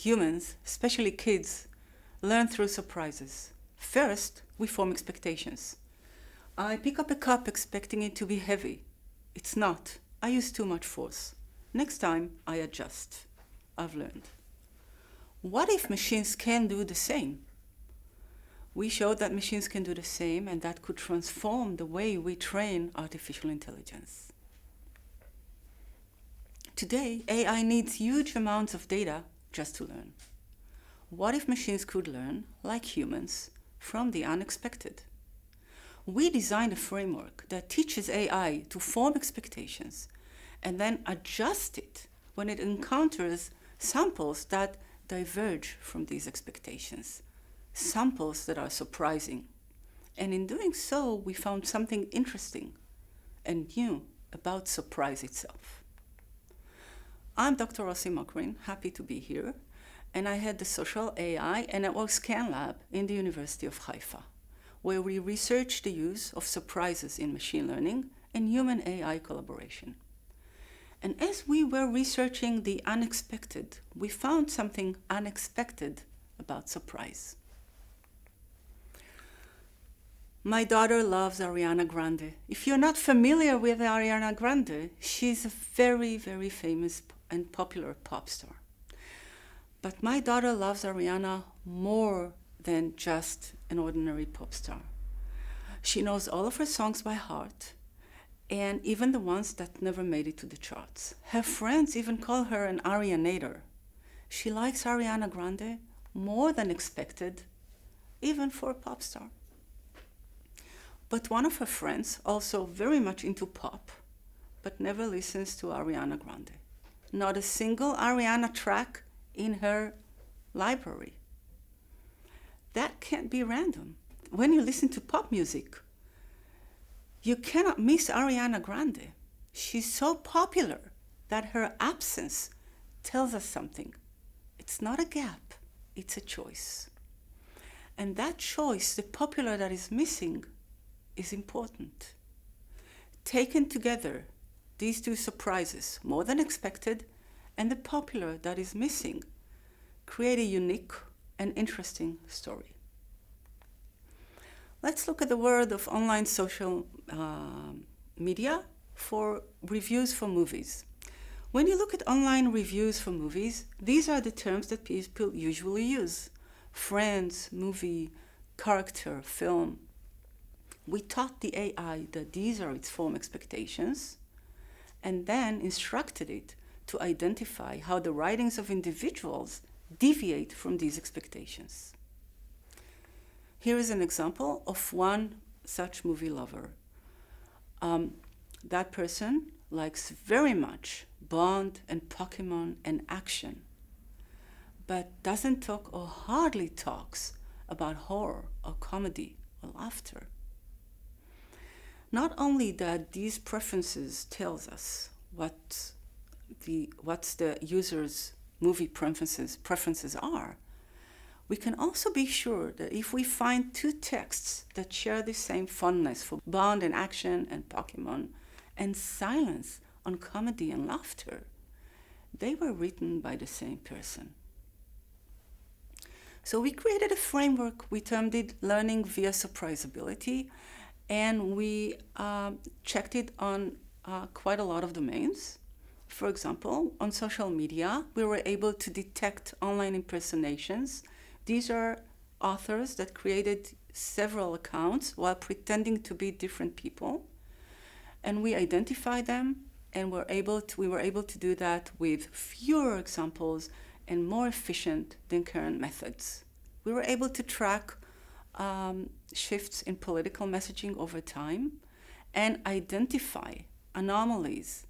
Humans, especially kids, learn through surprises. First, we form expectations. I pick up a cup expecting it to be heavy. It's not. I use too much force. Next time, I adjust. I've learned. What if machines can do the same? We showed that machines can do the same, and that could transform the way we train artificial intelligence. Today, AI needs huge amounts of data just to learn. What if machines could learn, like humans, from the unexpected? We designed a framework that teaches AI to form expectations and then adjust it when it encounters samples that diverge from these expectations, samples that are surprising. And in doing so, we found something interesting and new about surprise itself. I'm Dr. Mokryn, happy to be here, and I head the Social AI and Network Scan Lab in the University of Haifa, where we research the use of surprises in machine learning and human AI collaboration. And as we were researching the unexpected, we found something unexpected about surprise. My daughter loves Ariana Grande. If you're not familiar with Ariana Grande, she's a very, very famous and popular pop star. But my daughter loves Ariana more than just an ordinary pop star. She knows all of her songs by heart, and even the ones that never made it to the charts. Her friends even call her an Arianator. She likes Ariana Grande more than expected, even for a pop star. But one of her friends, also very much into pop, but never listens to Ariana Grande. Not a single Ariana track in her library. That can't be random. When you listen to pop music, you cannot miss Ariana Grande. She's so popular that her absence tells us something. It's not a gap, it's a choice. And that choice, the popular that is missing, is important. Taken together, these two surprises, more than expected, and the popular that is missing, create a unique and interesting story. Let's look at the world of online social media for reviews for movies. When you look at online reviews for movies, these are the terms that people usually use. Friends, movie, character, film. We taught the AI that these are its form expectations, and then instructed it to identify how the writings of individuals deviate from these expectations. Here is an example of one such movie lover. That person likes very much Bond and Pokemon and action, but doesn't talk or hardly talks about horror or comedy or laughter. Not only that these preferences tells us what's the user's movie preferences are, we can also be sure that if we find two texts that share the same fondness for Bond and action and Pokemon, and silence on comedy and laughter, they were written by the same person. So we created a framework, we termed it Learning via Surprisability, and we checked it on quite a lot of domains. For example, on social media, we were able to detect online impersonations. These are authors that created several accounts while pretending to be different people. And we identified them, and we were able to do that with fewer examples and more efficient than current methods. We were able to track shifts in political messaging over time and identify anomalies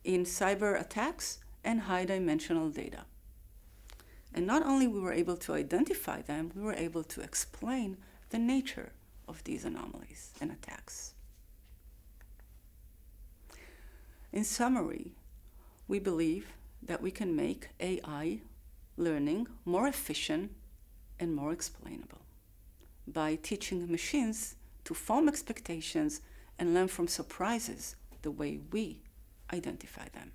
in cyber attacks and high-dimensional data. And not only we were able to identify them, we were able to explain the nature of these anomalies and attacks. In summary, we believe that we can make AI learning more efficient and more explainable by teaching machines to form expectations and learn from surprises the way we identify them.